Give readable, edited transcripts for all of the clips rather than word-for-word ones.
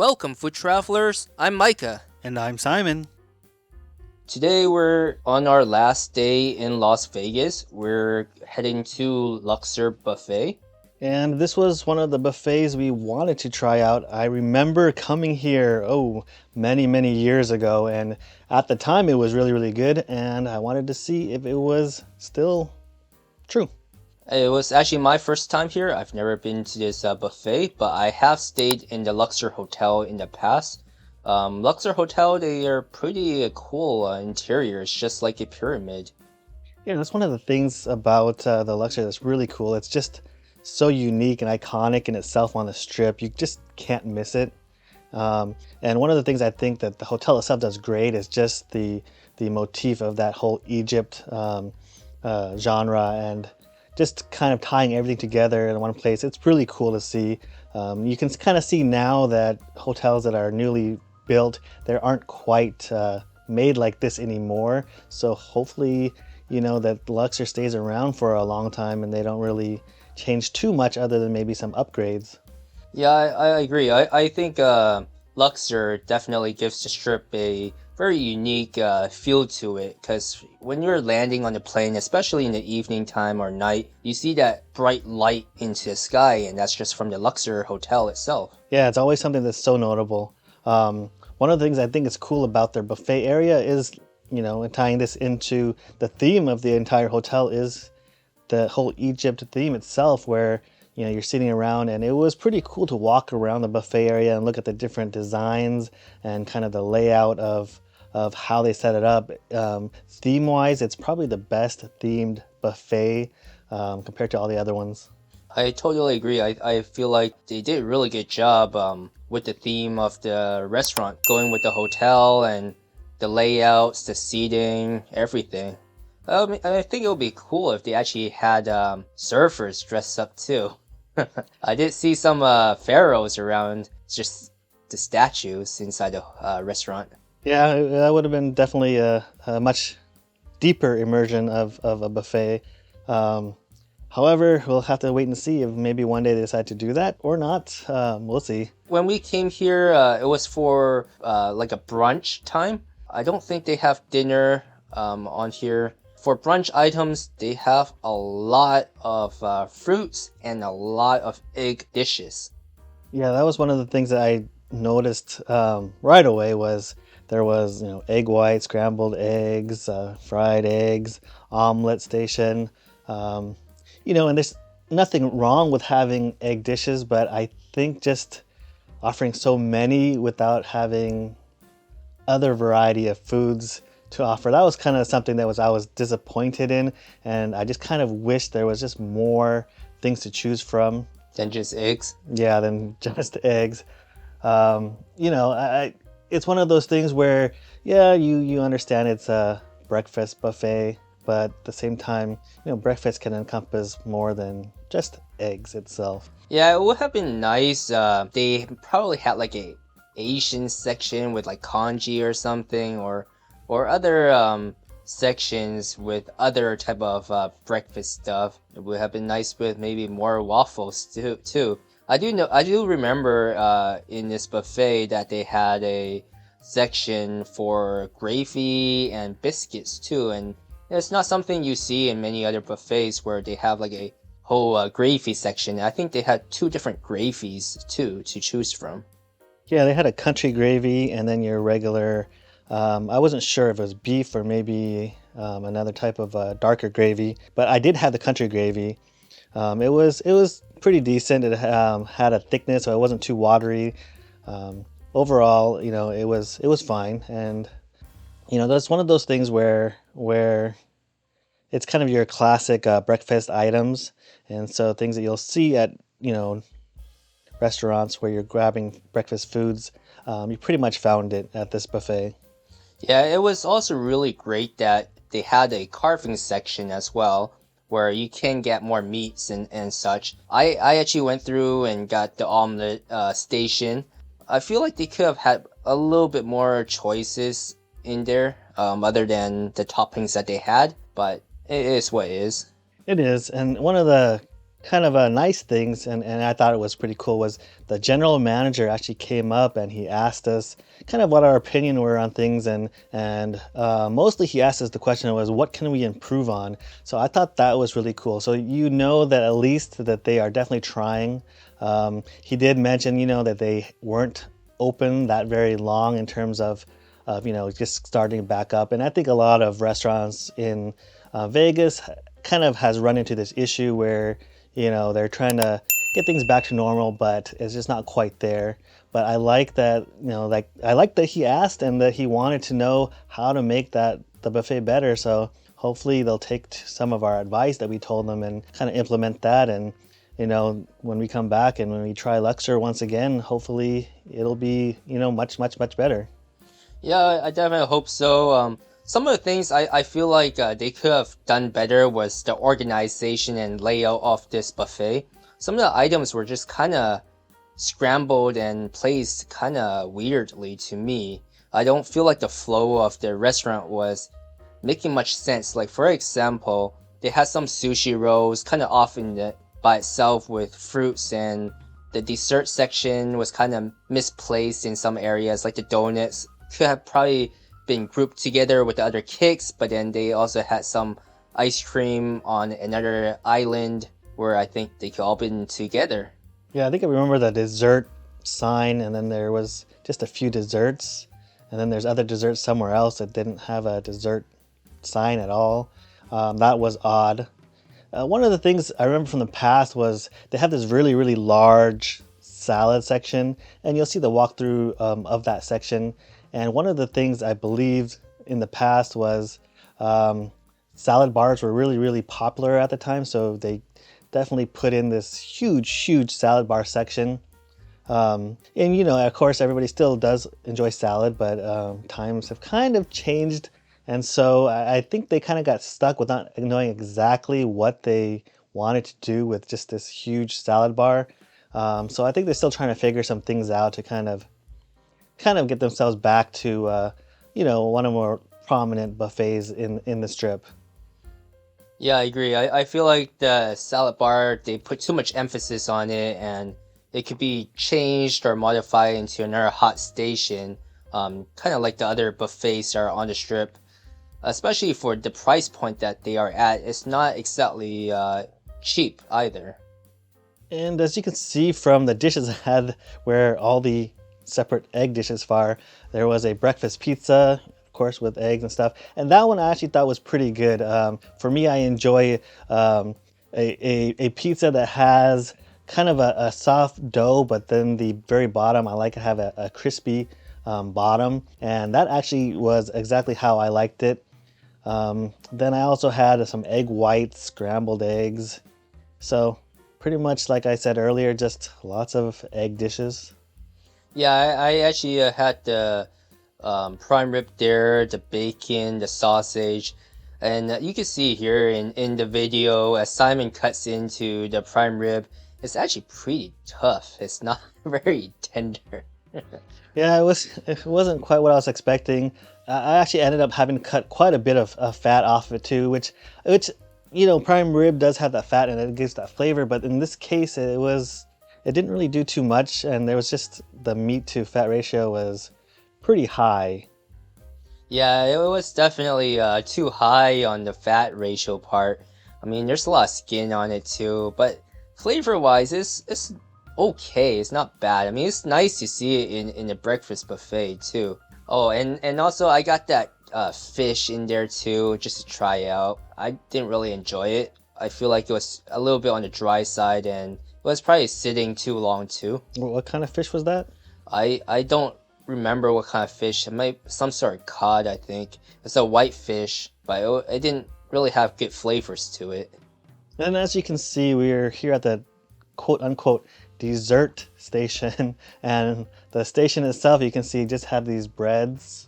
Welcome, food travelers. I'm Micah. And I'm Simon. Today we're on our last day in Las Vegas. We're heading to Luxor Buffet. And this was one of the buffets we wanted to try out. I remember coming here, many, many years ago. And at the time, it was really, really good. And I wanted to see if it was still true. It was actually my first time here. I've never been to this buffet, but I have stayed in the Luxor Hotel in the past. Luxor Hotel, they are pretty cool interiors, just like a pyramid. Yeah, that's one of the things about the Luxor that's really cool. It's just so unique and iconic in itself on the strip. You just can't miss it. And one of the things I think that the hotel itself does great is just the motif of that whole Egypt genre and just kind of tying everything together in one place. It's really cool to see. You can kind of see now that hotels that are newly built, they aren't quite made like this anymore. So hopefully, that Luxor stays around for a long time and they don't really change too much other than maybe some upgrades. Yeah, I agree. I think Luxor definitely gives the strip a very unique feel to it, because when you're landing on the plane, especially in the evening time or night, you see that bright light into the sky, and that's just from the Luxor Hotel itself. Yeah, it's always something that's so notable. One of the things I think is cool about their buffet area is, and tying this into the theme of the entire hotel, is the whole Egypt theme itself, where you're sitting around, and it was pretty cool to walk around the buffet area and look at the different designs and kind of the layout of how they set it up. Theme wise, it's probably the best themed buffet compared to all the other ones. I totally agree. I feel like they did a really good job with the theme of the restaurant, going with the hotel and the layouts, the seating, everything. I think it would be cool if they actually had surfers dressed up too. I did see some pharaohs around, just the statues inside the restaurant. Yeah, that would have been definitely a much deeper immersion of a buffet. However, we'll have to wait and see if maybe one day they decide to do that or not. We'll see. When we came here, it was for like a brunch time. I don't think they have dinner on here. For brunch items, they have a lot of fruits and a lot of egg dishes. Yeah, that was one of the things that I noticed right away. Was there was egg whites, scrambled eggs, fried eggs, omelet station. And there's nothing wrong with having egg dishes, but I think just offering so many without having other variety of foods to offer, that was kind of something that I was disappointed in, and I just kind of wish there was just more things to choose from than just eggs. Yeah, than just eggs. It's one of those things where, yeah, you understand it's a breakfast buffet, but at the same time, breakfast can encompass more than just eggs itself. Yeah, it would have been nice. They probably had like a Asian section with like congee or something, or other sections with other type of breakfast stuff. It would have been nice with maybe more waffles too. I do remember in this buffet that they had a section for gravy and biscuits too, and it's not something you see in many other buffets where they have like a whole gravy section. I think they had 2 different gravies too to choose from. Yeah, they had a country gravy and then your regular. I wasn't sure if it was beef or maybe another type of darker gravy, but I did have the country gravy. It was pretty decent. It had a thickness, so it wasn't too watery. Overall, it was fine, and that's one of those things where it's kind of your classic breakfast items, and so things that you'll see at restaurants where you're grabbing breakfast foods. You pretty much found it at this buffet. Yeah, it was also really great that they had a carving section as well, where you can get more meats and such. I actually went through and got the omelet station. I feel like they could have had a little bit more choices in there, other than the toppings that they had, but it is what it is. It is, and one of the kind of nice things, and I thought it was pretty cool, was the general manager actually came up and he asked us kind of what our opinion were on things, and mostly he asked us the question was, what can we improve on? So I thought that was really cool. So you know that at least that they are definitely trying. He did mention, that they weren't open that very long in terms of just starting back up, and I think a lot of restaurants in Vegas kind of has run into this issue where they're trying to get things back to normal, but it's just not quite there. But I like that, like I like that he asked and that he wanted to know how to make the buffet better. So hopefully they'll take some of our advice that we told them and kind of implement that. And when we come back and when we try Luxor once again, hopefully it'll be much much better. Yeah, I definitely hope so. Some of the things I feel like they could have done better was the organization and layout of this buffet. Some of the items were just kind of scrambled and placed kind of weirdly to me. I don't feel like the flow of the restaurant was making much sense. Like, for example, they had some sushi rolls kind of off by itself with fruits, and the dessert section was kind of misplaced in some areas, like the donuts could have probably been grouped together with the other cakes, but then they also had some ice cream on another island where I think they could all been together. Yeah, I think I remember the dessert sign, and then there was just a few desserts, and then there's other desserts somewhere else that didn't have a dessert sign at all. That was odd. One of the things I remember from the past was they have this really, really large salad section, and you'll see the walkthrough of that section. And one of the things I believed in the past was salad bars were really, really popular at the time, so they definitely put in this huge, huge salad bar section. And of course, everybody still does enjoy salad, but times have kind of changed. And so I think they kind of got stuck with not knowing exactly what they wanted to do with just this huge salad bar. So I think they're still trying to figure some things out to kind of get themselves back to one of the more prominent buffets in the strip. Yeah, I agree. I feel like the salad bar, they put too much emphasis on it, and it could be changed or modified into another hot station, kind of like the other buffets that are on the strip. Especially for the price point that they are at, it's not exactly cheap either. And as you can see from the dishes I had, where all the separate egg dishes are, there was a breakfast pizza, of course, with eggs and stuff. And that one I actually thought was pretty good. For me, I enjoy a pizza that has kind of a soft dough, but then the very bottom, I like to have a crispy bottom. And that actually was exactly how I liked it. Then I also had some egg whites, scrambled eggs. So pretty much like I said earlier, just lots of egg dishes. Yeah, I actually had the prime rib there, the bacon, the sausage, and you can see here in the video as Simon cuts into the prime rib, it's actually pretty tough. It's not very tender. Yeah, it wasn't quite what I was expecting. I actually ended up having to cut quite a bit of fat off of it too, which prime rib does have that fat and it gives that flavor. But in this case, it didn't really do too much, and there was just the meat to fat ratio was pretty high. Yeah, it was definitely too high on the fat ratio part. I mean, there's a lot of skin on it too, but flavor-wise, it's okay. It's not bad. I mean, it's nice to see it in the breakfast buffet too. Oh, and also I got that fish in there too, just to try out. I didn't really enjoy it. I feel like it was a little bit on the dry side, and it was probably sitting too long too. What kind of fish was that? I don't remember what kind of fish. It might some sort of cod, I think. It's a white fish, but it didn't really have good flavors to it. And as you can see, we're here at the quote unquote dessert station, and the station itself, you can see, just had these breads,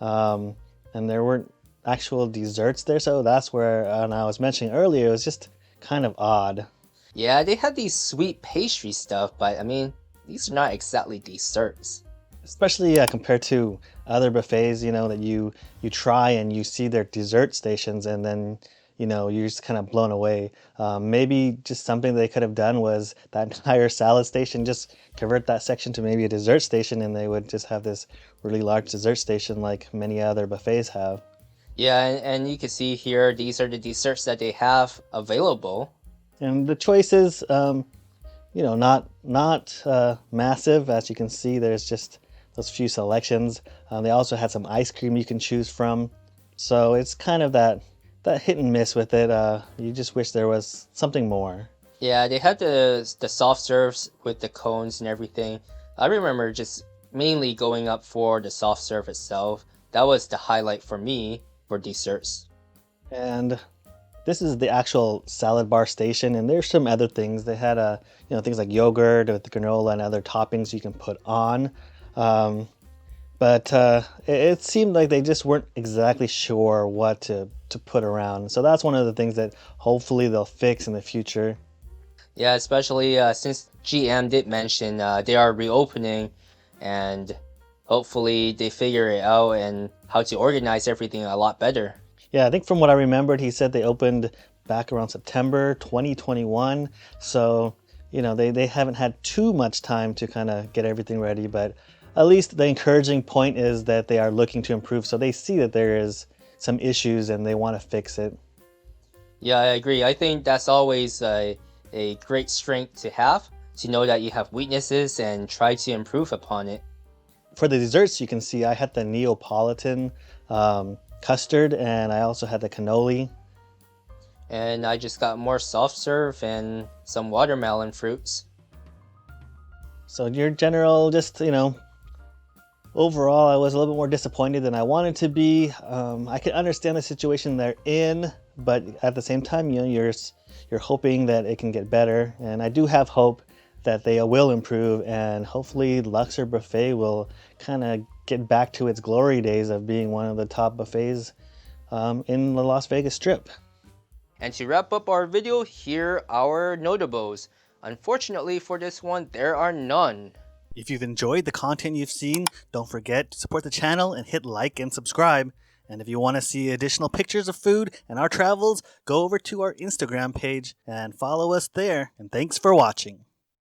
and there weren't actual desserts there. So that's where, and I was mentioning earlier, it was just kind of odd. Yeah, they had these sweet pastry stuff, but I mean, these are not exactly desserts. Especially compared to other buffets, that you try and you see their dessert stations, and then you're just kind of blown away. Maybe just something they could have done was that entire salad station, just convert that section to maybe a dessert station, and they would just have this really large dessert station like many other buffets have. Yeah, and you can see here, these are the desserts that they have available. And the choices, not massive. As you can see, there's just those few selections. They also had some ice cream you can choose from. So it's kind of that hit and miss with it. You just wish there was something more. Yeah, they had the soft serves with the cones and everything. I remember just mainly going up for the soft serve itself. That was the highlight for me for desserts. And this is the actual salad bar station, and there's some other things. They had things like yogurt with granola and other toppings you can put on. But it seemed like they just weren't exactly sure what to put around. So that's one of the things that hopefully they'll fix in the future. Yeah, especially since GM did mention they are reopening, and hopefully they figure it out and how to organize everything a lot better. Yeah, I think from what I remembered, he said they opened back around September 2021. So, they haven't had too much time to kind of get everything ready, but at least the encouraging point is that they are looking to improve. So they see that there is some issues and they want to fix it. Yeah, I agree. I think that's always a great strength to have, to know that you have weaknesses and try to improve upon it. For the desserts, you can see I had the Neapolitan custard, and I also had the cannoli. And I just got more soft serve and some watermelon fruits. So your general, just, overall, I was a little bit more disappointed than I wanted to be. I can understand the situation they're in, but at the same time, you're hoping that it can get better. And I do have hope that they will improve, and hopefully Luxor Buffet will kind of get back to its glory days of being one of the top buffets in the Las Vegas Strip. And to wrap up our video, here are our notables. Unfortunately for this one, there are none. If you've enjoyed the content you've seen, don't forget to support the channel and hit like and subscribe. And if you want to see additional pictures of food and our travels, go over to our Instagram page and follow us there. And thanks for watching.